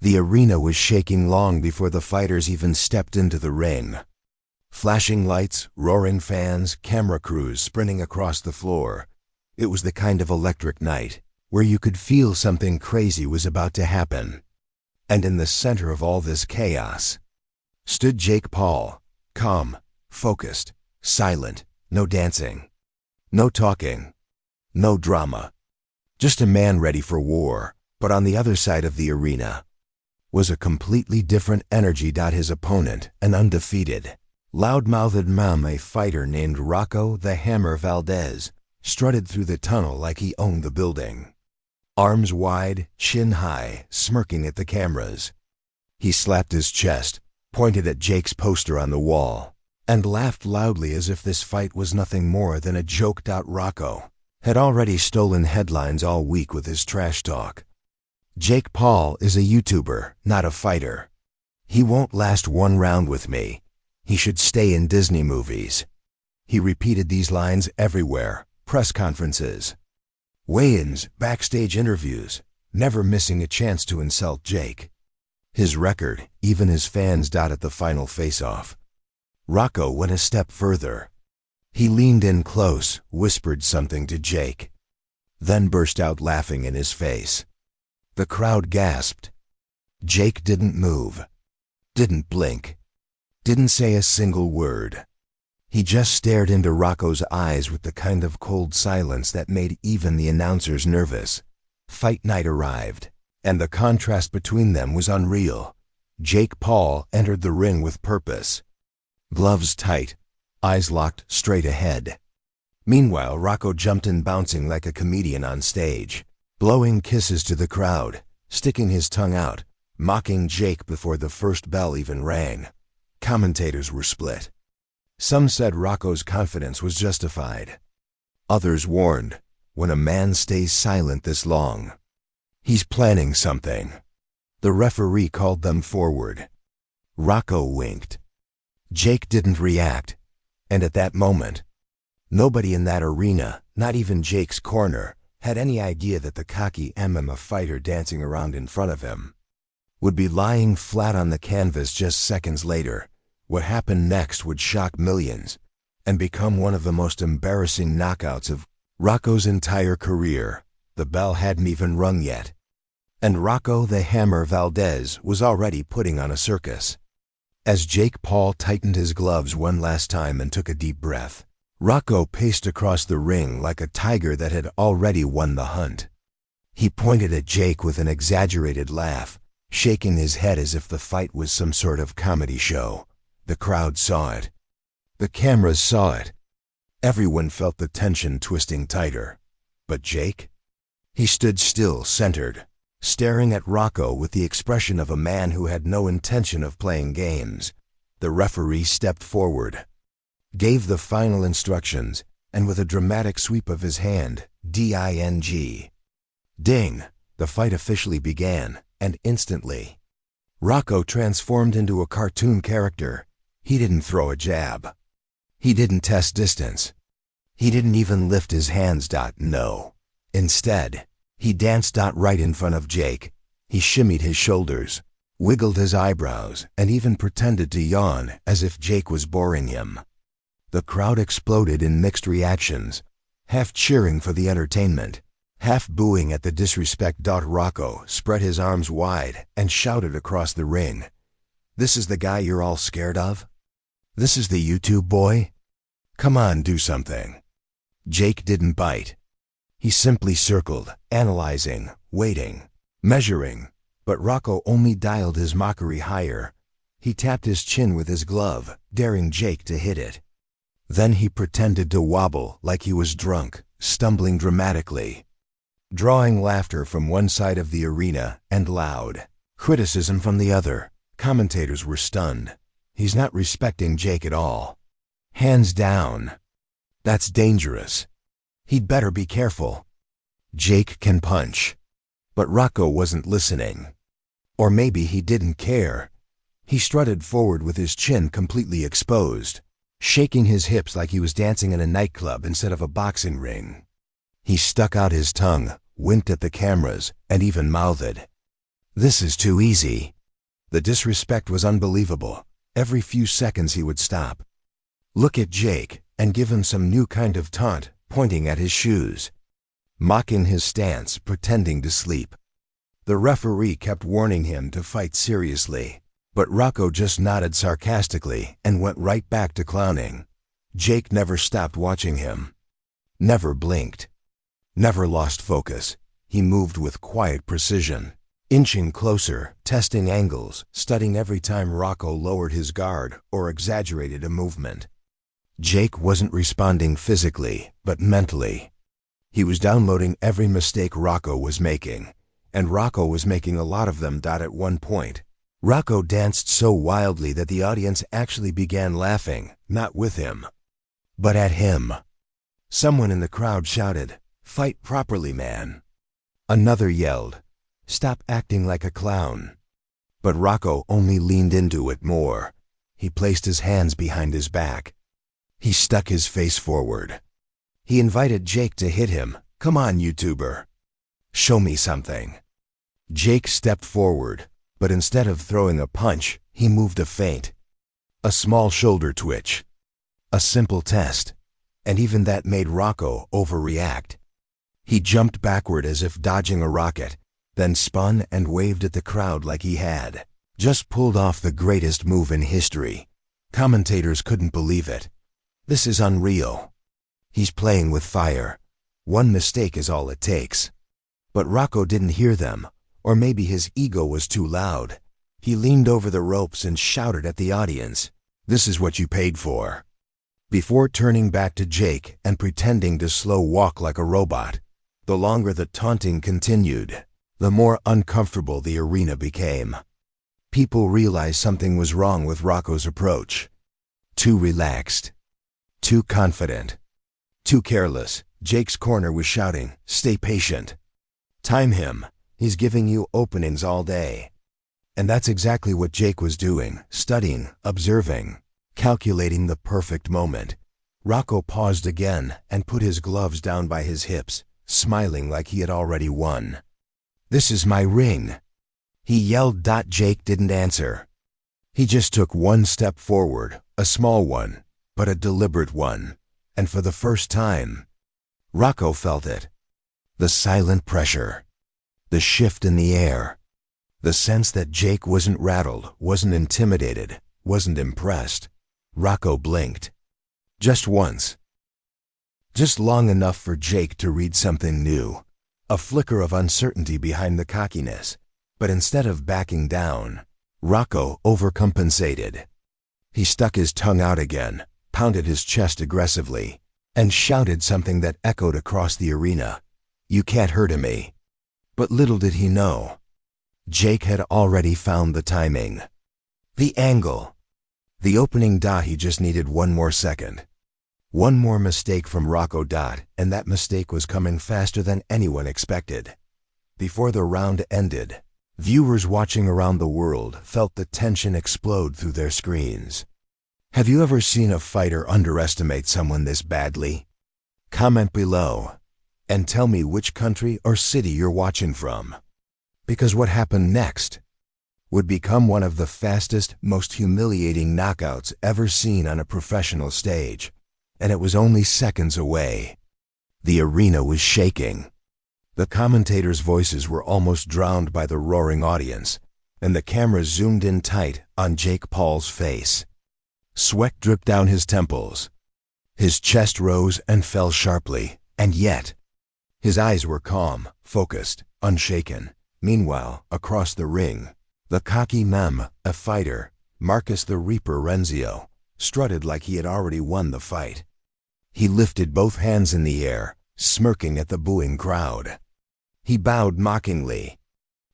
The arena was shaking long before the fighters even stepped into the ring. Flashing lights, roaring fans, camera crews sprinting across the floor. It was the kind of electric night where you could feel something crazy was about to happen. And in the center of all this chaos stood JakePaul, calm, focused, silent, no dancing, no talking, no drama. Just a man ready for war, but on the other side of the arena was a completely different energy. His opponent, an undefeated, loud-mouthed MMA fighter named Rocco the Hammer Valdez, strutted through the tunnel like he owned the building. Arms wide, chin high, smirking at the cameras. He slapped his chest, pointed at Jake's poster on the wall, and laughed loudly as if this fight was nothing more than a joke. Rocco had already stolen headlines all week with his trash talk. JakePaul is a YouTuber, not a fighter. He won't last one round with me. He should stay in Disney movies. He repeated these lines everywhere, press conferences, weigh-ins, backstage interviews, never missing a chance to insult Jake. His record, even his fans. At the final face-off, Rocco went a step further. He leaned in close, whispered something to Jake, then burst out laughing in his face. The crowd gasped. Jake didn't move, didn't blink, didn't say a single word. He just stared into Rocco's eyes with the kind of cold silence that made even the announcers nervous. Fight night arrived, and the contrast between them was unreal. JakePaul entered the ring with purpose. Gloves tight, eyes locked straight ahead. Meanwhile, Rocco jumped in, bouncing like a comedian on stage, blowing kisses to the crowd, sticking his tongue out, mocking Jake before the first bell even rang. Commentators were split. Some said Rocco's confidence was justified. Others warned, when a man stays silent this long, he's planning something. The referee called them forward. Rocco winked. Jake didn't react, and at that moment, nobody in that arena, not even Jake's corner, had any idea that the cocky MMA fighter dancing around in front of him would be lying flat on the canvas just seconds later. What happened next would shock millions and become one of the most embarrassing knockouts of Rocco's entire career. The bell hadn't even rung yet, and Rocco the Hammer Valdez was already putting on a circus. As JakePaul tightened his gloves one last time and took a deep breath, Rocco paced across the ring like a tiger that had already won the hunt. He pointed at Jake with an exaggerated laugh, shaking his head as if the fight was some sort of comedy show. The crowd saw it. The cameras saw it. Everyone felt the tension twisting tighter. But Jake? He stood still, centered, staring at Rocco with the expression of a man who had no intention of playing games. The referee stepped forward, gave the final instructions, and with a dramatic sweep of his hand, D-I-N-G. Ding! The fight officially began, and instantly, Rocco transformed into a cartoon character. He didn't throw a jab. He didn't test distance. He didn't even lift his hands. No. Instead, he danced right in front of Jake. He shimmied his shoulders, wiggled his eyebrows, and even pretended to yawn as if Jake was boring him. The crowd exploded in mixed reactions, half cheering for the entertainment, half booing at the disrespect. Rocco spread his arms wide and shouted across the ring, "This is the guy you're all scared of? This is the YouTube boy? Come on, do something." Jake didn't bite. He simply circled, analyzing, waiting, measuring, but Rocco only dialed his mockery higher. He tapped his chin with his glove, daring Jake to hit it. Then he pretended to wobble like he was drunk, stumbling dramatically, drawing laughter from one side of the arena and loud criticism from the other. Commentators were stunned. He's not respecting Jake at all. Hands down. That's dangerous. He'd better be careful. Jake can punch. But Rocco wasn't listening. Or maybe he didn't care. He strutted forward with his chin completely exposed, shaking his hips like he was dancing in a nightclub instead of a boxing ring. He stuck out his tongue, winked at the cameras, and even mouthed, This is too easy. The disrespect was unbelievable. Every few seconds he would stop, look at Jake, and give him some new kind of taunt, pointing at his shoes, mocking his stance, pretending to sleep. The referee kept warning him to fight seriously, but Rocco just nodded sarcastically and went right back to clowning. Jake never stopped watching him, never blinked, never lost focus. He moved with quiet precision, inching closer, testing angles, studying every time Rocco lowered his guard or exaggerated a movement. Jake wasn't responding physically, but mentally. He was downloading every mistake Rocco was making, and Rocco was making a lot of them. At one point, Rocco danced so wildly that the audience actually began laughing, not with him, but at him. Someone in the crowd shouted, "Fight properly, man." Another yelled, "Stop acting like a clown." But Rocco only leaned into it more. He placed his hands behind his back. He stuck his face forward. He invited Jake to hit him. "Come on, YouTuber. Show me something." Jake stepped forward, but instead of throwing a punch, he moved a feint. A small shoulder twitch. A simple test. And even that made Rocco overreact. He jumped backward as if dodging a rocket, then spun and waved at the crowd like he had just pulled off the greatest move in history. Commentators couldn't believe it. This is unreal. He's playing with fire. One mistake is all it takes. But Rocco didn't hear them, or maybe his ego was too loud. He leaned over the ropes and shouted at the audience, "This is what you paid for," before turning back to Jake and pretending to slow walk like a robot. The longer the taunting continued, the more uncomfortable the arena became. People realized something was wrong with Rocco's approach. Too relaxed. Too confident. Too careless. Jake's corner was shouting, "Stay patient. Time him. He's giving you openings all day." And that's exactly what Jake was doing, studying, observing, calculating the perfect moment. Rocco paused again and put his gloves down by his hips, smiling like he had already won. "This is my ring," he yelled. Jake didn't answer. He just took one step forward, a small one, but a deliberate one, and for the first time, Rocco felt it. The silent pressure, the shift in the air, the sense that Jake wasn't rattled, wasn't intimidated, wasn't impressed. Rocco blinked. Just once. Just long enough for Jake to read something new, a flicker of uncertainty behind the cockiness. But instead of backing down, Rocco overcompensated. He stuck his tongue out again, pounded his chest aggressively, and shouted something that echoed across the arena. "You can't hurt me." But little did he know, Jake had already found the timing, the angle, the opening. He just needed one more second. One more mistake from Rocco. And that mistake was coming faster than anyone expected. Before the round ended, viewers watching around the world felt the tension explode through their screens. Have you ever seen a fighter underestimate someone this badly? Comment below and tell me which country or city you're watching from. Because what happened next would become one of the fastest, most humiliating knockouts ever seen on a professional stage. And it was only seconds away. The arena was shaking. The commentators' voices were almost drowned by the roaring audience, and the camera zoomed in tight on JakePaul's face. Sweat dripped down his temples. His chest rose and fell sharply, and yet, his eyes were calm, focused, unshaken. Meanwhile, across the ring, the cocky meme, a fighter, Marcus the Reaper Renzio, strutted like he had already won the fight. He lifted both hands in the air, smirking at the booing crowd. He bowed mockingly.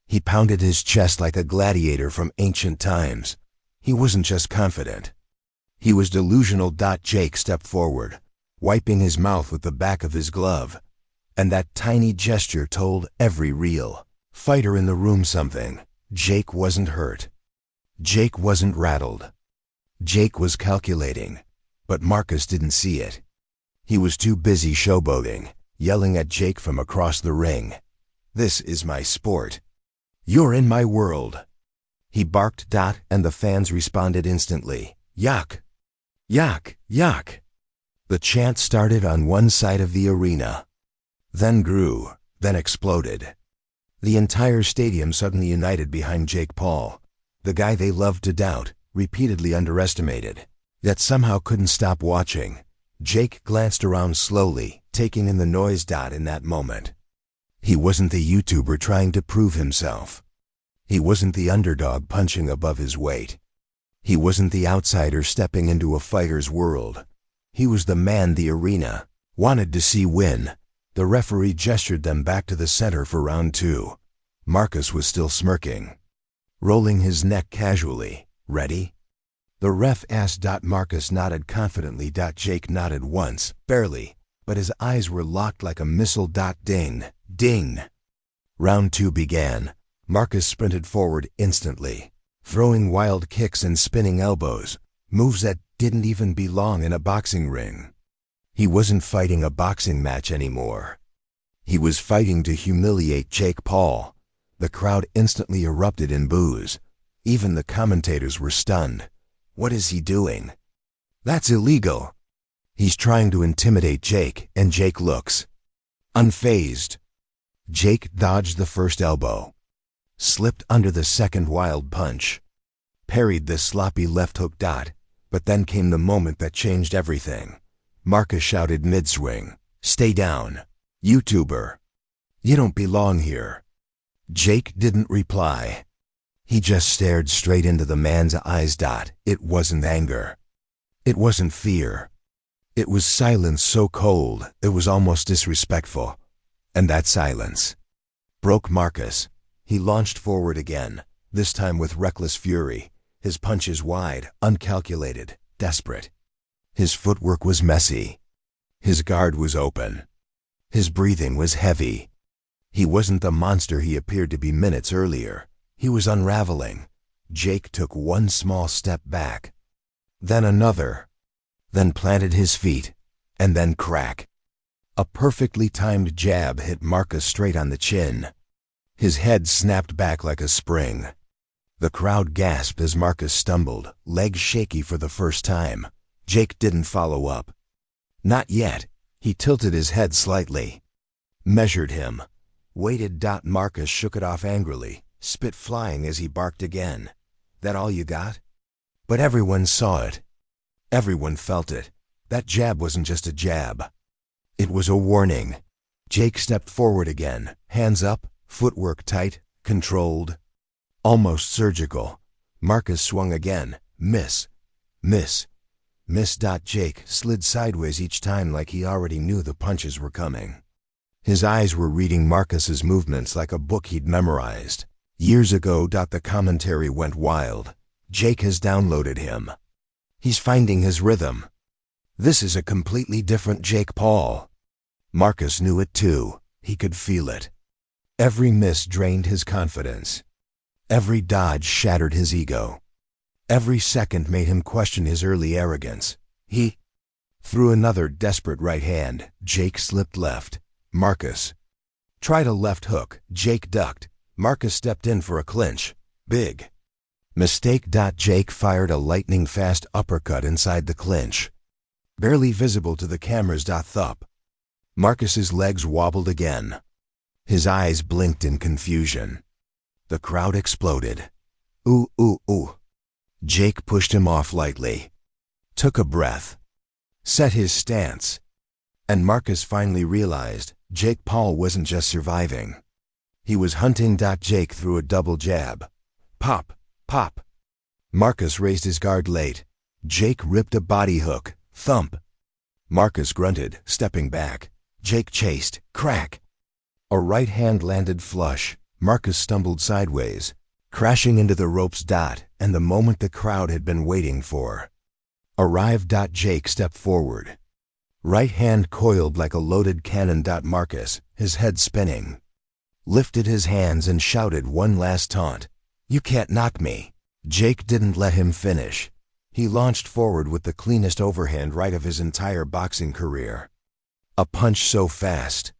He pounded his chest like a gladiator from ancient times. He wasn't just confident. He was delusional. Jake stepped forward, wiping his mouth with the back of his glove, and that tiny gesture told every real fighter in the room something. Jake wasn't hurt. Jake wasn't rattled. Jake was calculating, but Marcus didn't see it. He was too busy showboating, yelling at Jake from across the ring. "This is my sport. You're in my world. He barked. And the fans responded instantly. Yuck! Yuck! Yuck! The chant started on one side of the arena, then grew, then exploded. The entire stadium suddenly united behind JakePaul, the guy they loved to doubt, repeatedly underestimated, yet somehow couldn't stop watching. Jake glanced around slowly, taking in the noise. In that moment, he wasn't the YouTuber trying to prove himself. He wasn't the underdog punching above his weight. He wasn't the outsider stepping into a fighter's world. He was the man the arena wanted to see win. The referee gestured them back to the center for round 2. Marcus was still smirking, rolling his neck casually. Ready? The ref asked. Marcus nodded confidently. Jake nodded once, barely, but his eyes were locked like a missile. Ding, ding. Round 2 began. Marcus sprinted forward instantly, throwing wild kicks and spinning elbows, moves that didn't even belong in a boxing ring. He wasn't fighting a boxing match anymore. He was fighting to humiliate JakePaul. The crowd instantly erupted in boos. Even the commentators were stunned. What is he doing? That's illegal. He's trying to intimidate Jake, and Jake looks unfazed. Jake dodged the first elbow, slipped under the second wild punch, parried the sloppy left hook. But then came the moment that changed everything. Marcus shouted mid-swing, "Stay down, YouTuber. You don't belong here." Jake didn't reply. He just stared straight into the man's eyes. It wasn't anger. It wasn't fear. It was silence so cold it was almost disrespectful. And that silence broke Marcus. He launched forward again, this time with reckless fury, his punches wide, uncalculated, desperate. His footwork was messy. His guard was open. His breathing was heavy. He wasn't the monster he appeared to be minutes earlier. He was unraveling. Jake took one small step back, then another, then planted his feet, and then crack. A perfectly timed jab hit Marcus straight on the chin. His head snapped back like a spring. The crowd gasped as Marcus stumbled, legs shaky for the first time. Jake didn't follow up. Not yet. He tilted his head slightly, measured him, waited. Marcus shook it off angrily, spit flying as he barked again. That all you got? But everyone saw it. Everyone felt it. That jab wasn't just a jab. It was a warning. Jake stepped forward again, hands up, footwork tight, controlled, almost surgical. Marcus swung again. Miss. Miss. Miss. Jake slid sideways each time like he already knew the punches were coming. His eyes were reading Marcus's movements like a book he'd memorized. Years ago. The commentary went wild. Jake has downloaded him. He's finding his rhythm. This is a completely different JakePaul. Marcus knew it too. He could feel it. Every miss drained his confidence. Every dodge shattered his ego. Every second made him question his early arrogance. He threw another desperate right hand. Jake slipped left. Marcus tried a left hook. Jake ducked. Marcus stepped in for a clinch. Big mistake. Jake fired a lightning-fast uppercut inside the clinch, barely visible to the cameras. Thup. Marcus's legs wobbled again. His eyes blinked in confusion. The crowd exploded. Ooh, ooh, ooh. Jake pushed him off lightly, took a breath, set his stance, and Marcus finally realized JakePaul wasn't just surviving. He was hunting. Jake threw a double jab. Pop, pop. Marcus raised his guard late. Jake ripped a body hook. Thump. Marcus grunted, stepping back. Jake chased. Crack. A right hand landed flush. Marcus stumbled sideways, crashing into the ropes. And the moment the crowd had been waiting for arrived. Jake stepped forward. Right hand coiled like a loaded cannon. Marcus, his head spinning, lifted his hands and shouted one last taunt. You can't knock me. Jake didn't let him finish. He launched forward with the cleanest overhand right of his entire boxing career. A punch so fast,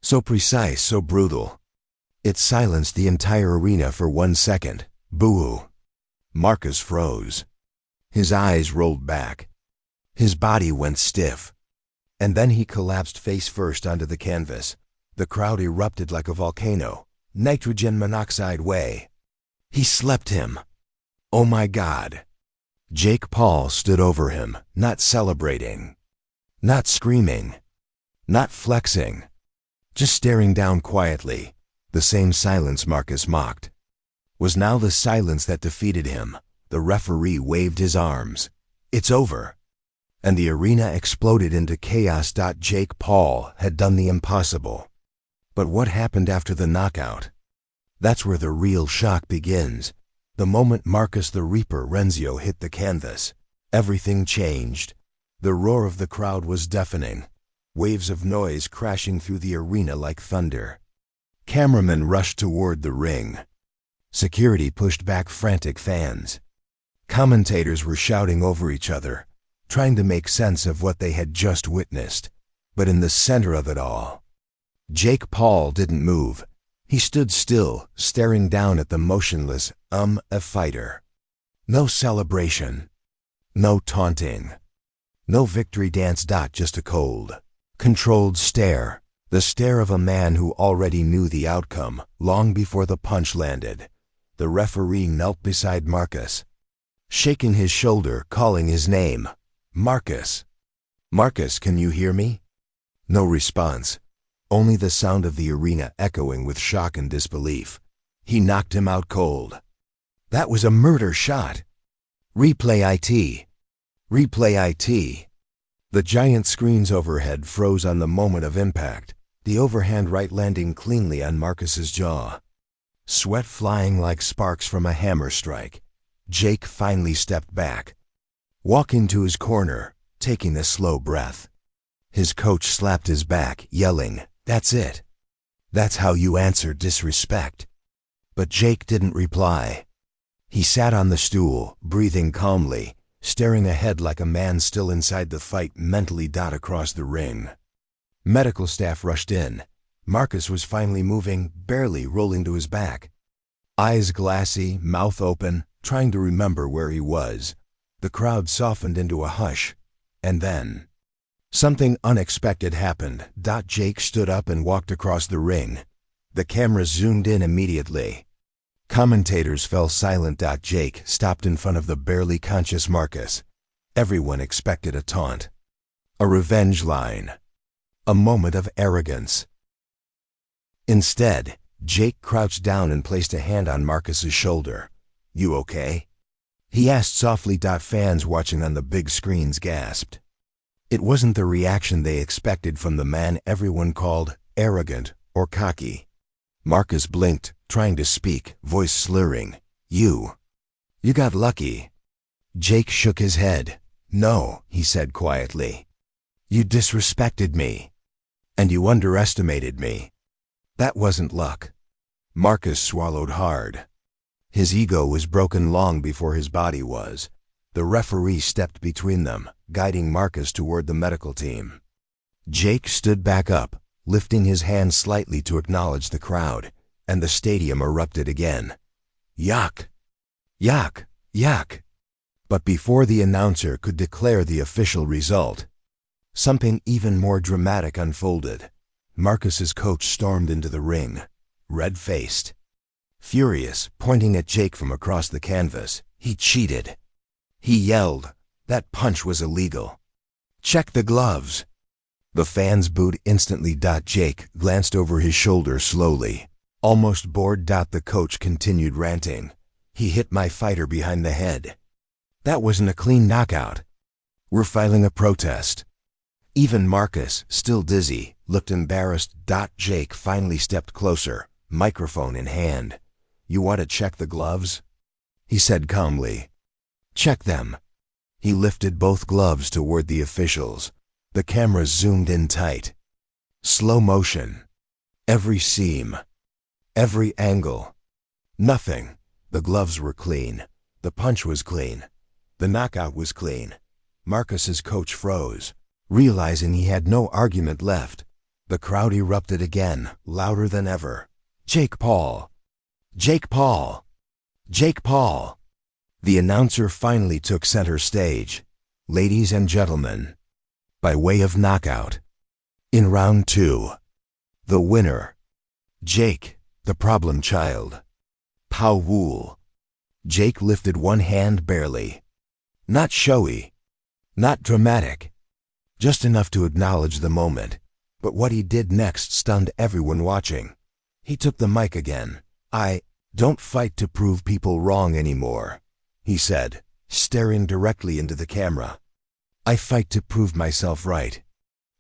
so precise, so brutal. It silenced the entire arena for 1 second. Boo! Marcus froze. His eyes rolled back. His body went stiff. And then he collapsed face first onto the canvas. The crowd erupted like a volcano, nitrogen monoxide way. He slept him. Oh my God. JakePaul stood over him, not celebrating, not screaming, not flexing, just staring down quietly. The same silence Marcus mocked was now the silence that defeated him. The referee waved his arms. It's over. And the arena exploded into chaos. JakePaul had done the impossible. But what happened after the knockout? That's where the real shock begins. The moment Marcus the Reaper Renzio hit the canvas, everything changed. The roar of the crowd was deafening, waves of noise crashing through the arena like thunder. Cameramen rushed toward the ring. Security pushed back frantic fans. Commentators were shouting over each other, trying to make sense of what they had just witnessed. But in the center of it all, JakePaul didn't move. He stood still, staring down at the motionless, a fighter. No celebration. No taunting. No victory dance. Just a cold, controlled stare. The stare of a man who already knew the outcome long before the punch landed. The referee knelt beside Marcus, shaking his shoulder, calling his name. Marcus. Marcus, can you hear me? No response. Only the sound of the arena echoing with shock and disbelief. He knocked him out cold. That was a murder shot. Replay it. Replay it. The giant screens overhead froze on the moment of impact, the overhand right landing cleanly on Marcus's jaw. Sweat flying like sparks from a hammer strike. Jake finally stepped back, walking to his corner, taking a slow breath. His coach slapped his back, yelling, "That's it. That's how you answer disrespect." But Jake didn't reply. He sat on the stool, breathing calmly, staring ahead like a man still inside the fight mentally. Across the ring, medical staff rushed in. Marcus was finally moving, barely rolling to his back. Eyes glassy, mouth open, trying to remember where he was. The crowd softened into a hush. And then something unexpected happened. Jake stood up and walked across the ring. The camera zoomed in immediately. Commentators fell silent. Jake stopped in front of the barely conscious Marcus. Everyone expected a taunt, a revenge line, a moment of arrogance. Instead, Jake crouched down and placed a hand on Marcus's shoulder. "You okay?" he asked softly. Fans watching on the big screens gasped. It wasn't the reaction they expected from the man everyone called arrogant or cocky. Marcus blinked, trying to speak, voice slurring. You got lucky." Jake shook his head. "No," he said quietly. "You disrespected me. And you underestimated me. That wasn't luck." Marcus swallowed hard. His ego was broken long before his body was. The referee stepped between them, guiding Marcus toward the medical team. Jake stood back up, lifting his hand slightly to acknowledge the crowd, and the stadium erupted again. Yuck! Yuck! Yuck! But before the announcer could declare the official result, something even more dramatic unfolded. Marcus's coach stormed into the ring, red-faced, furious, pointing at Jake from across the canvas. He cheated. He yelled, "That punch was illegal. Check the gloves." The fans booed instantly. Jake glanced over his shoulder slowly, almost bored. The coach continued ranting. "He hit my fighter behind the head. That wasn't a clean knockout. We're filing a protest." Even Marcus, still dizzy, looked embarrassed. Jake finally stepped closer, microphone in hand. "You want to check the gloves?" he said calmly. "Check them." He lifted both gloves toward the officials. The camera zoomed in tight. Slow motion. Every seam. Every angle. Nothing. The gloves were clean. The punch was clean. The knockout was clean. Marcus's coach froze, realizing he had no argument left. The crowd erupted again, louder than ever. JakePaul! JakePaul! JakePaul! The announcer finally took center stage. Ladies and gentlemen, by way of knockout, in round 2, the winner, Jake, the problem child. Pow wool. Jake lifted one hand barely. Not showy, not dramatic, just enough to acknowledge the moment. But what he did next stunned everyone watching. He took the mic again. "I don't fight to prove people wrong anymore," he said, staring directly into the camera. "I fight to prove myself right."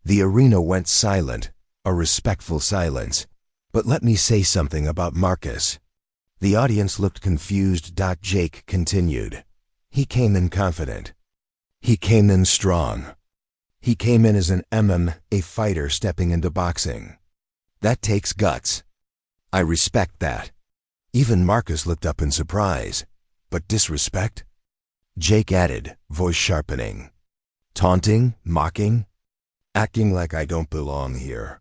The arena went silent, a respectful silence. But let me say something about Marcus. The audience looked confused. Jake continued. He came in confident. He came in strong. He came in as an MMA fighter stepping into boxing. That takes guts. I respect that. Even Marcus looked up in surprise. But disrespect? Jake added, voice sharpening. Taunting, mocking, acting like I don't belong here.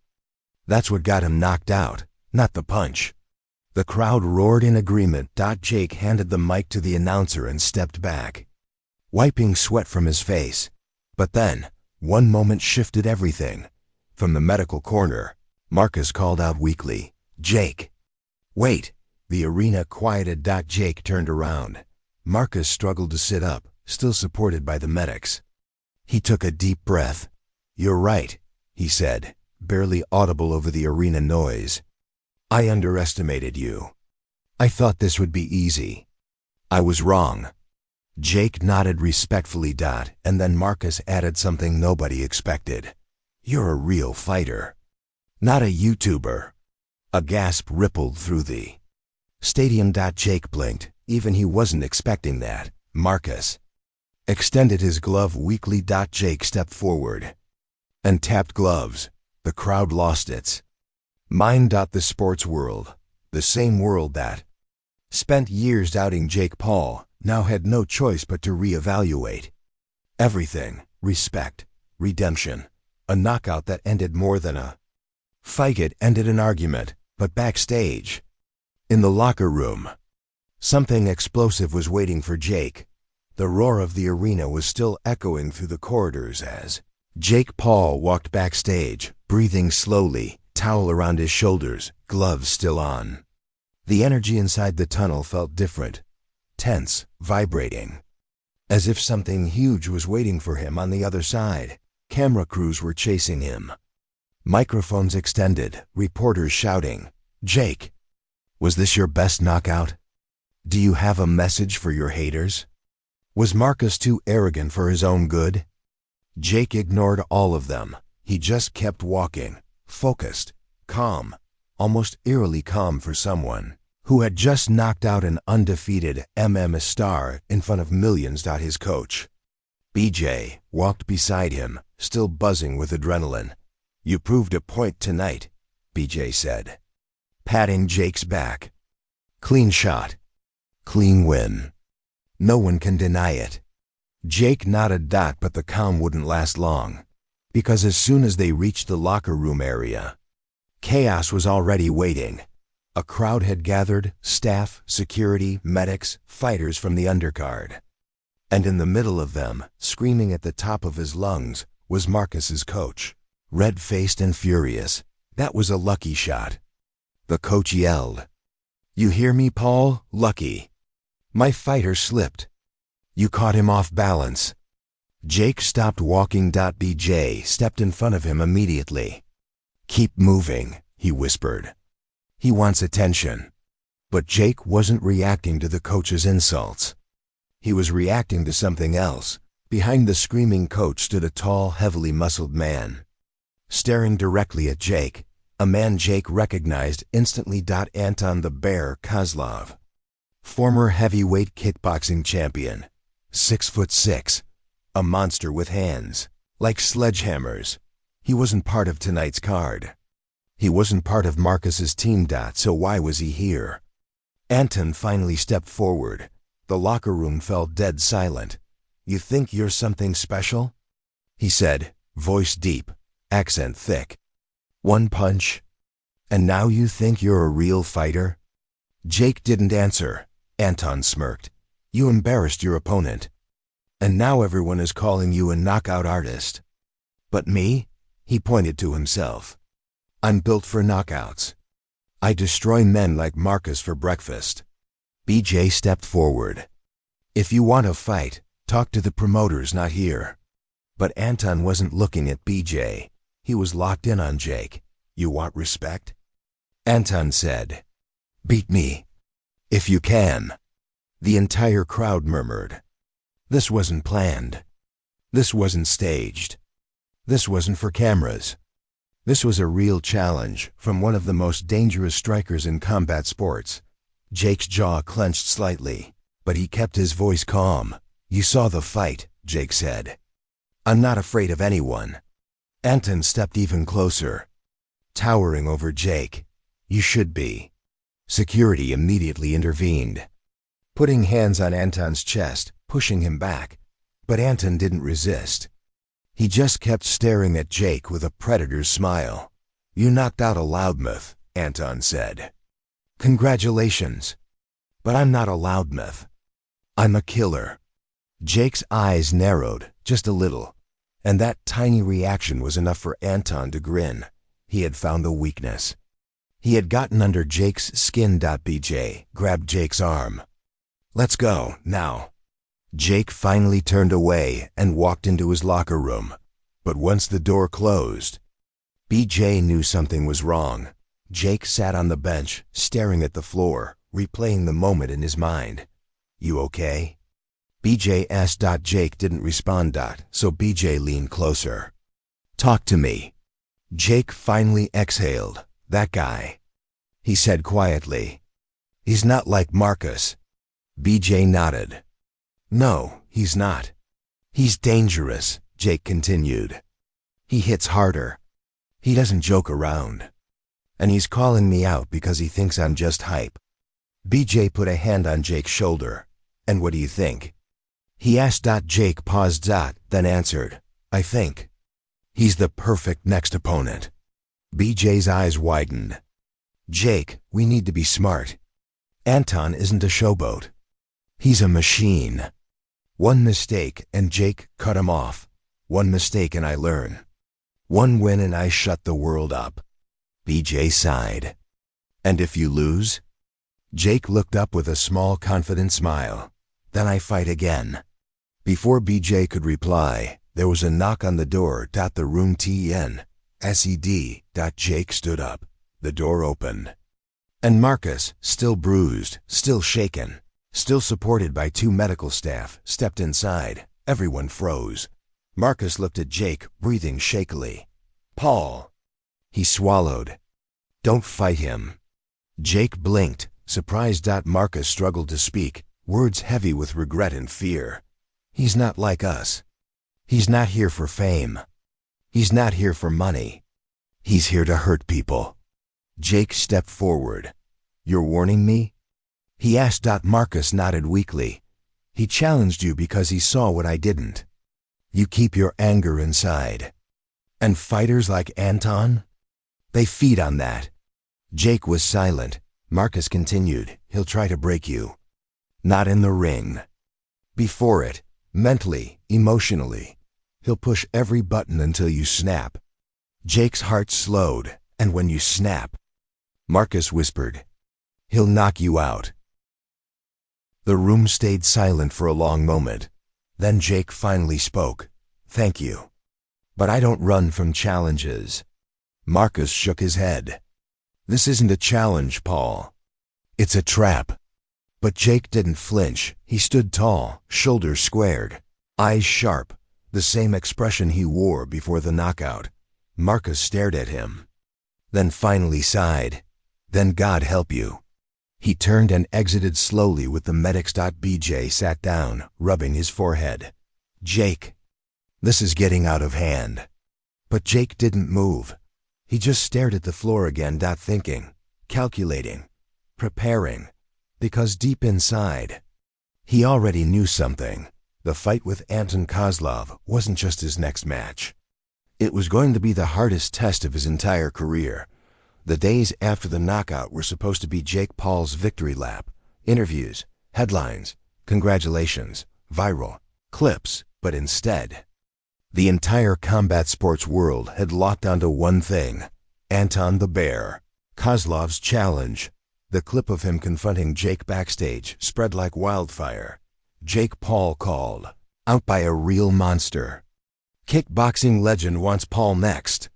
That's what got him knocked out, not the punch. The crowd roared in agreement. Jake handed the mic to the announcer and stepped back, wiping sweat from his face. But then, one moment shifted everything. From the medical corner, Marcus called out weakly, "Jake!" "Wait!" The arena quieted. Jake turned around. Marcus struggled to sit up, still supported by the medics. He took a deep breath. "You're right," he said, barely audible over the arena noise. "I underestimated you. I thought this would be easy. I was wrong." Jake nodded respectfully. And then Marcus added something nobody expected. "You're a real fighter, not a YouTuber." A gasp rippled through the stadium. Jake blinked. Even he wasn't expecting that. Marcus extended his glove weakly. Jake stepped forward and tapped gloves. The crowd lost its mind. The sports world, the same world that spent years doubting JakePaul, now had no choice but to reevaluate everything. Respect, redemption, a knockout that ended more than a fight. It ended an argument. But backstage, in the locker room, something explosive was waiting for Jake. The roar of the arena was still echoing through the corridors as JakePaul walked backstage, breathing slowly, towel around his shoulders, gloves still on. The energy inside the tunnel felt different, tense, vibrating, as if something huge was waiting for him on the other side. Camera crews were chasing him. Microphones extended, reporters shouting, "Jake, was this your best knockout? Do you have a message for your haters? Was Marcus too arrogant for his own good?" Jake ignored all of them. He just kept walking, focused, calm, almost eerily calm for someone who had just knocked out an undefeated MMA star in front of millions. His coach, BJ, walked beside him, still buzzing with adrenaline. "You proved a point tonight," BJ said, patting Jake's back. "Clean shot. Clean win. No one can deny it." Jake nodded. But the calm wouldn't last long, because as soon as they reached the locker room area, chaos was already waiting. A crowd had gathered, staff, security, medics, fighters from the undercard. And in the middle of them, screaming at the top of his lungs, was Marcus's coach. Red-faced and furious. That was a lucky shot. The coach yelled, "You hear me, Paul? Lucky. My fighter slipped. You caught him off balance." Jake stopped walking. BJ stepped in front of him immediately. "Keep moving," he whispered. "He wants attention." But Jake wasn't reacting to the coach's insults. He was reacting to something else. Behind the screaming coach stood a tall, heavily muscled man, staring directly at Jake, a man Jake recognized instantly. Anton the Bear Kozlov, former heavyweight kickboxing champion, 6'6", a monster with hands like sledgehammers. He wasn't part of tonight's card. He wasn't part of Marcus's team. So why was he here? Anton finally stepped forward. The locker room fell dead silent. "You think you're something special?" he said, voice deep, accent thick. "One punch, And now you think you're a real fighter? Jake didn't answer. Anton smirked. You embarrassed your opponent. And now everyone is calling you a knockout artist. But me? He pointed to himself. I'm built for knockouts. I destroy men like Marcus for breakfast. BJ stepped forward. If you want to fight, talk to the promoters, not here. But Anton wasn't looking at BJ. He was locked in on Jake. You want respect? Anton said, Beat me. If you can. The entire crowd murmured. This wasn't planned. This wasn't staged. This wasn't for cameras. This was a real challenge from one of the most dangerous strikers in combat sports. Jake's jaw clenched slightly, but he kept his voice calm. You saw the fight, Jake said. I'm not afraid of anyone. Anton stepped even closer, towering over Jake. You should be. Security immediately intervened, putting hands on Anton's chest, pushing him back. But Anton didn't resist. He just kept staring at Jake with a predator's smile. You knocked out a loudmouth, Anton said. Congratulations. But I'm not a loudmouth. I'm a killer. Jake's eyes narrowed just a little, and that tiny reaction was enough for Anton to grin. He had found the weakness. He had gotten under Jake's skin. BJ grabbed Jake's arm. Let's go, now. Jake finally turned away and walked into his locker room. But once the door closed, BJ knew something was wrong. Jake sat on the bench, staring at the floor, replaying the moment in his mind. You okay? BJ asked. Jake didn't respond. So BJ leaned closer. Talk to me. Jake finally exhaled. That guy. He said quietly. He's not like Marcus. BJ nodded. No, he's not. He's dangerous, Jake continued. He hits harder. He doesn't joke around. And he's calling me out because he thinks I'm just hype. BJ put a hand on Jake's shoulder. And what do you think? He asked. Jake paused, then answered, I think he's the perfect next opponent. BJ's eyes widened. Jake, we need to be smart. Anton isn't a showboat. He's a machine. One mistake and Jake cut him off. One mistake and I learn. One win and I shut the world up. BJ sighed. And if you lose? Jake looked up with a small confident smile. Then I fight again. Before BJ could reply, there was a knock on the door. The room SED. Jake stood up. The door opened. And Marcus, still bruised, still shaken, still supported by 2 medical staff, stepped inside. Everyone froze. Marcus looked at Jake, breathing shakily. Paul. He swallowed. Don't fight him. Jake blinked, surprised. Marcus struggled to speak, words heavy with regret and fear. He's not like us. He's not here for fame. He's not here for money. He's here to hurt people. Jake stepped forward. You're warning me? He asked. Marcus nodded weakly. He challenged you because he saw what I didn't. You keep your anger inside. And fighters like Anton? They feed on that. Jake was silent. Marcus continued. He'll try to break you. Not in the ring. Before it, mentally, emotionally. He'll push every button until you snap. Jake's heart slowed, and when you snap, Marcus whispered, he'll knock you out. The room stayed silent for a long moment. Then Jake finally spoke. Thank you. But I don't run from challenges. Marcus shook his head. This isn't a challenge, Paul. It's a trap. But Jake didn't flinch. He stood tall, shoulders squared, eyes sharp, the same expression he wore before the knockout. Marcus stared at him, then finally sighed. Then God help you. He turned and exited slowly with the medics. BJ sat down, rubbing his forehead. Jake, this is getting out of hand. But Jake didn't move. He just stared at the floor again, thinking, calculating, preparing, because deep inside, he already knew something. The fight with Anton Kozlov wasn't just his next match. It was going to be the hardest test of his entire career. The days after the knockout were supposed to be JakePaul's victory lap. Interviews, headlines, congratulations, viral, clips, but instead, the entire combat sports world had locked onto one thing: Anton the Bear. Kozlov's challenge. The clip of him confronting Jake backstage spread like wildfire. JakePaul called out by a real monster. Kickboxing legend wants Paul next.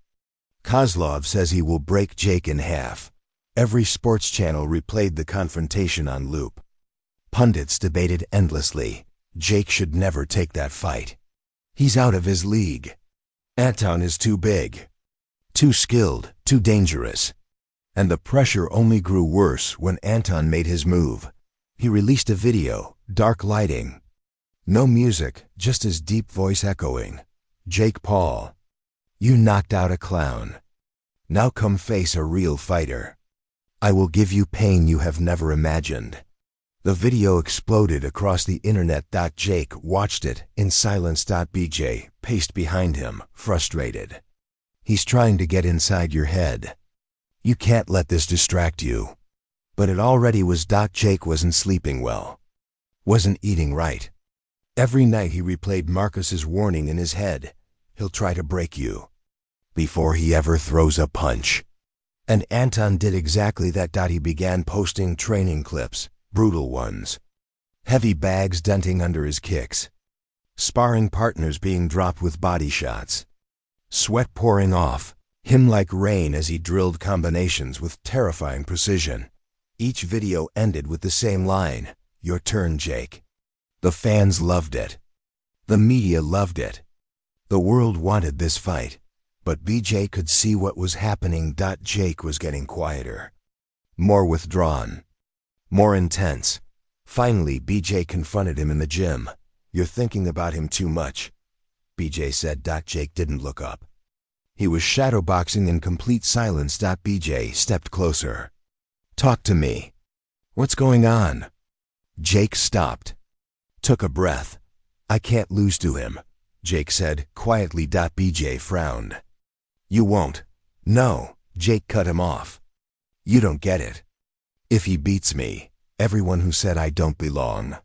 Kozlov says he will break Jake in half. Every sports channel replayed the confrontation on loop. Pundits debated endlessly. Jake should never take that fight. He's out of his league. Anton is too big, too skilled, too dangerous. And the pressure only grew worse when Anton made his move. He released a video, dark lighting. No music, just his deep voice echoing. JakePaul, you knocked out a clown. Now come face a real fighter. I will give you pain you have never imagined. The video exploded across the internet. Jake watched it in silence. BJ paced behind him, frustrated. He's trying to get inside your head. You can't let this distract you. But it already was. Jake wasn't sleeping well. Wasn't eating right. Every night he replayed Marcus's warning in his head. He'll try to break you before he ever throws a punch. And Anton did exactly that. He began posting training clips, brutal ones. Heavy bags denting under his kicks. Sparring partners being dropped with body shots. Sweat pouring off him like rain as he drilled combinations with terrifying precision. Each video ended with the same line: your turn, Jake. The fans loved it. The media loved it. The world wanted this fight. But BJ could see what was happening. Jake was getting quieter. More withdrawn. More intense. Finally, BJ confronted him in the gym. You're thinking about him too much, BJ said. Jake didn't look up. He was shadowboxing in complete silence. BJ stepped closer. Talk to me. What's going on? Jake stopped. Took a breath. I can't lose to him, Jake said quietly. BJ frowned. You won't. No, Jake cut him off. You don't get it. If he beats me, everyone who said I don't belong,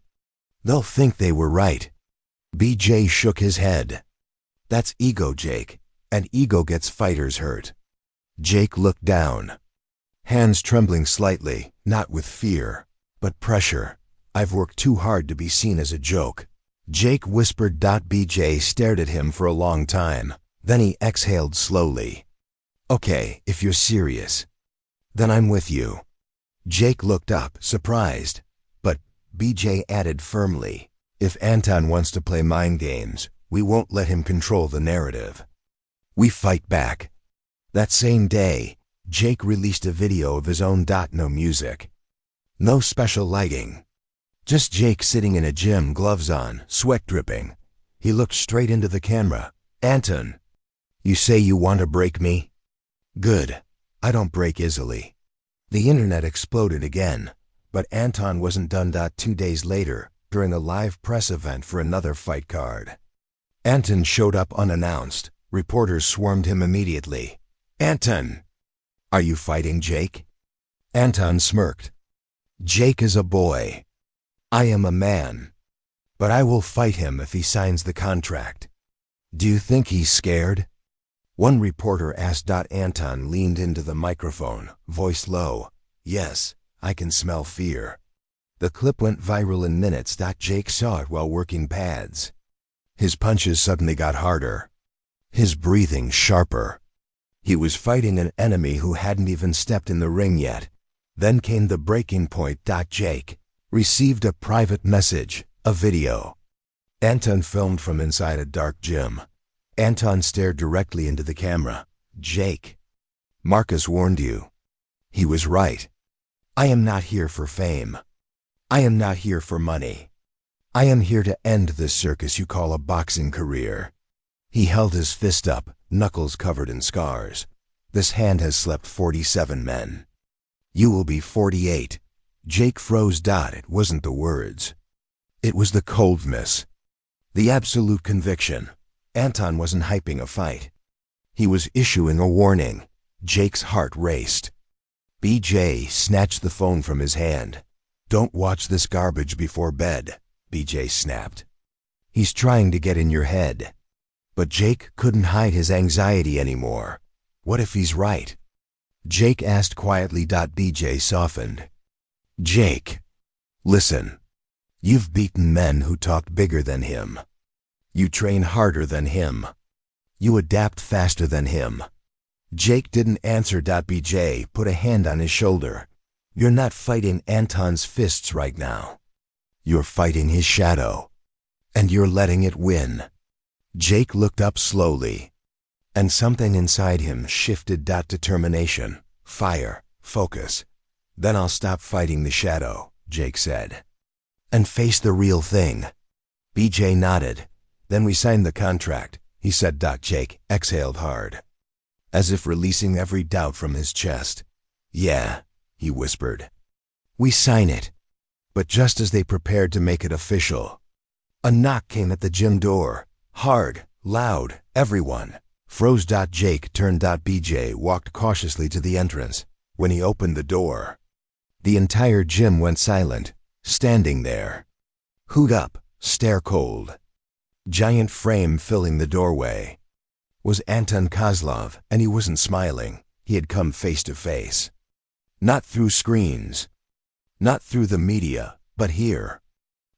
they'll think they were right. BJ shook his head. That's ego, Jake, and ego gets fighters hurt. Jake looked down, hands trembling slightly, not with fear, but pressure. I've worked too hard to be seen as a joke, Jake whispered. BJ stared at him for a long time. Then he exhaled slowly. Okay, if you're serious, then I'm with you. Jake looked up, surprised. But BJ added firmly, if Anton wants to play mind games, we won't let him control the narrative. We fight back. That same day, Jake released a video of his own. No music. No special lighting. Just Jake sitting in a gym, gloves on, sweat dripping. He looked straight into the camera. Anton, you say you want to break me? Good. I don't break easily. The internet exploded again, but Anton wasn't done. 2 days later, during a live press event for another fight card, Anton showed up unannounced. Reporters swarmed him immediately. Anton, are you fighting Jake? Anton smirked. Jake is a boy. I am a man. But I will fight him if he signs the contract. Do you think he's scared? One reporter asked. Anton leaned into the microphone, voice low. Yes, I can smell fear. The clip went viral in minutes. Jake saw it while working pads. His punches suddenly got harder. His breathing sharper. He was fighting an enemy who hadn't even stepped in the ring yet. Then came the breaking point. Jake received a private message, a video. Anton filmed from inside a dark gym. Anton stared directly into the camera. Jake, Marcus warned you. He was right. I am not here for fame. I am not here for money. I am here to end this circus you call a boxing career. He held his fist up, knuckles covered in scars. This hand has slept 47 men. You will be 48. Jake froze. It wasn't the words. It was the coldness. The absolute conviction. Anton wasn't hyping a fight. He was issuing a warning. Jake's heart raced. BJ snatched the phone from his hand. "Don't watch this garbage before bed," BJ snapped. "He's trying to get in your head." But Jake couldn't hide his anxiety anymore. What if he's right? Jake asked quietly. BJ softened. "Jake, listen. You've beaten men who talked bigger than him. You train harder than him. You adapt faster than him." Jake didn't answer. BJ put a hand on his shoulder. "You're not fighting Anton's fists right now. You're fighting his shadow. And you're letting it win." Jake looked up slowly, and something inside him shifted. Determination, fire, focus. "Then I'll stop fighting the shadow," Jake said, "and face the real thing." BJ nodded. "Then we signed the contract," he said. Jake exhaled hard, as if releasing every doubt from his chest. "Yeah," he whispered. "We sign it." But just as they prepared to make it official, a knock came at the gym door. Hard, loud, everyone froze. Jake turned. BJ walked cautiously to the entrance. When he opened the door, the entire gym went silent, standing there, hood up, stare cold. Giant frame filling the doorway was Anton Kozlov, and he wasn't smiling. He had come face to face. Not through screens, not through the media, but here,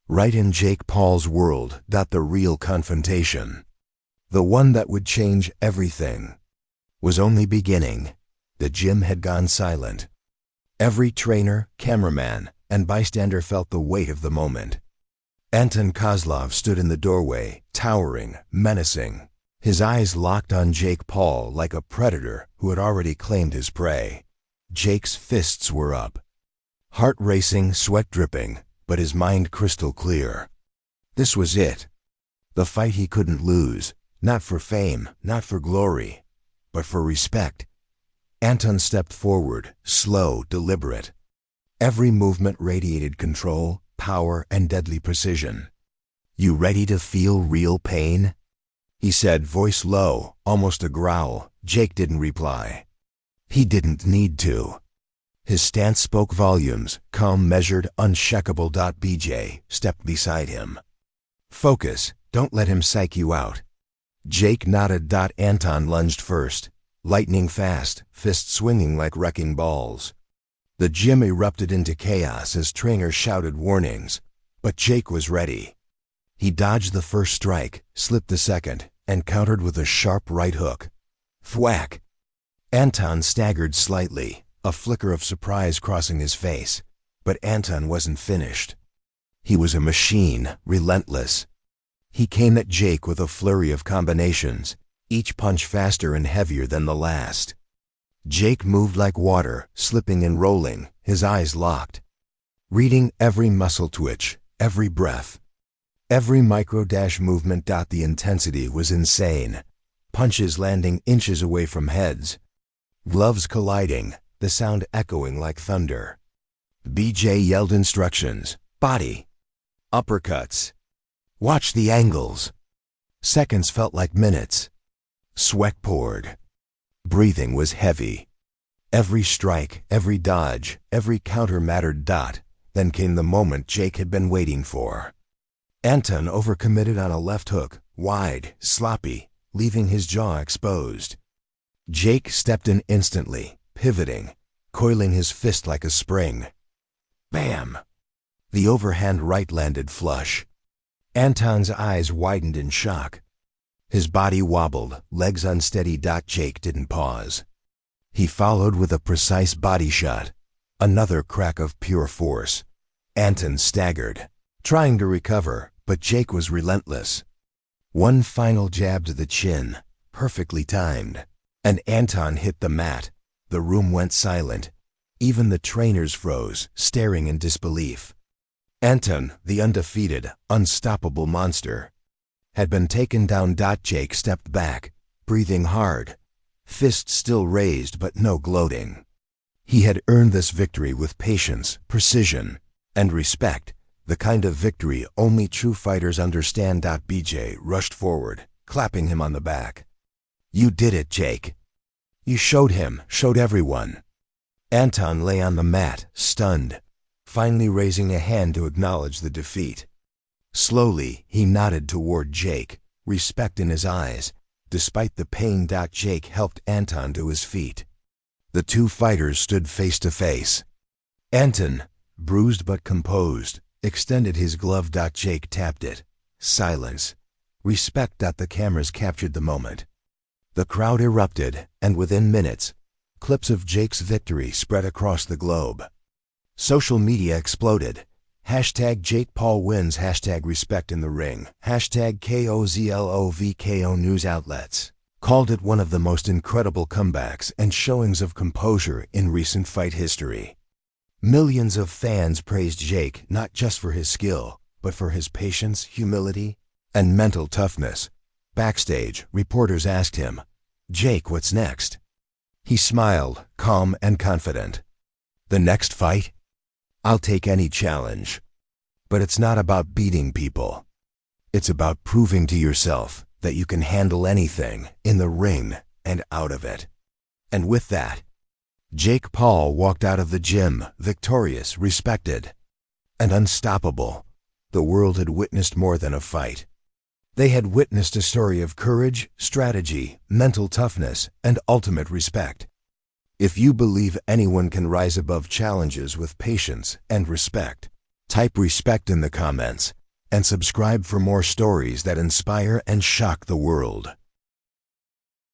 right in JakePaul's world. The real confrontation, the one that would change everything, was only beginning. The gym had gone silent. Every trainer, cameraman, and bystander felt the weight of the moment. Anton Kozlov stood in the doorway, towering, menacing, his eyes locked on JakePaul like a predator who had already claimed his prey. Jake's fists were up, heart racing, sweat dripping, but his mind crystal clear. This was it. The fight he couldn't lose, not for fame, not for glory, but for respect. Anton stepped forward, slow, deliberate. Every movement radiated control, power, and deadly precision. "You ready to feel real pain?" he said, voice low, almost a growl. Jake didn't reply. He didn't need to. His stance spoke volumes, calm, measured, unshakable. BJ stepped beside him. "Focus, don't let him psych you out." Jake nodded. Anton lunged first, lightning fast, fists swinging like wrecking balls. The gym erupted into chaos as trainers shouted warnings, but Jake was ready. He dodged the first strike, slipped the second, and countered with a sharp right hook. Thwack! Anton staggered slightly, a flicker of surprise crossing his face, but Anton wasn't finished. He was a machine, relentless. He came at Jake with a flurry of combinations, each punch faster and heavier than the last. Jake moved like water, slipping and rolling, his eyes locked, reading every muscle twitch, every breath, every micro-dash movement. The intensity was insane, punches landing inches away from heads, gloves colliding, the sound echoing like thunder. BJ yelled instructions, body, uppercuts, watch the angles. Seconds felt like minutes. Sweat poured. Breathing was heavy. Every strike, every dodge, every counter mattered. Then came the moment Jake had been waiting for. Anton overcommitted on a left hook, wide, sloppy, leaving his jaw exposed. Jake stepped in instantly, pivoting, coiling his fist like a spring. Bam! The overhand right landed flush. Anton's eyes widened in shock. His body wobbled, legs unsteady. Jake didn't pause. He followed with a precise body shot. Another crack of pure force. Anton staggered, trying to recover, but Jake was relentless. One final jab to the chin, perfectly timed, and Anton hit the mat. The room went silent. Even the trainers froze, staring in disbelief. Anton, the undefeated, unstoppable monster, had been taken down. Jake stepped back, breathing hard, fists still raised but no gloating. He had earned this victory with patience, precision, and respect, the kind of victory only true fighters understand. BJ rushed forward, clapping him on the back. "You did it, Jake. You showed him, showed everyone. Anton lay on the mat, stunned, finally raising a hand to acknowledge the defeat. Slowly, he nodded toward Jake, respect in his eyes. Despite the pain, Jake helped Anton to his feet. The two fighters stood face to face. Anton, bruised but composed, extended his glove. Jake tapped it. Silence. Respect. The cameras captured the moment. The crowd erupted, and within minutes, clips of Jake's victory spread across the globe. Social media exploded. Hashtag JakePaul wins. Hashtag respect in the ring. Hashtag KOZLOVKO. News outlets called it one of the most incredible comebacks and showings of composure in recent fight history. Millions of fans praised Jake not just for his skill, but for his patience, humility, and mental toughness. Backstage, reporters asked him, "Jake, what's next?" He smiled, calm and confident. "The next fight? I'll take any challenge. But it's not about beating people. It's about proving to yourself that you can handle anything in the ring and out of it." And with that, JakePaul walked out of the gym, victorious, respected, and unstoppable. The world had witnessed more than a fight. They had witnessed a story of courage, strategy, mental toughness, and ultimate respect. If you believe anyone can rise above challenges with patience and respect, type respect in the comments and subscribe for more stories that inspire and shock the world.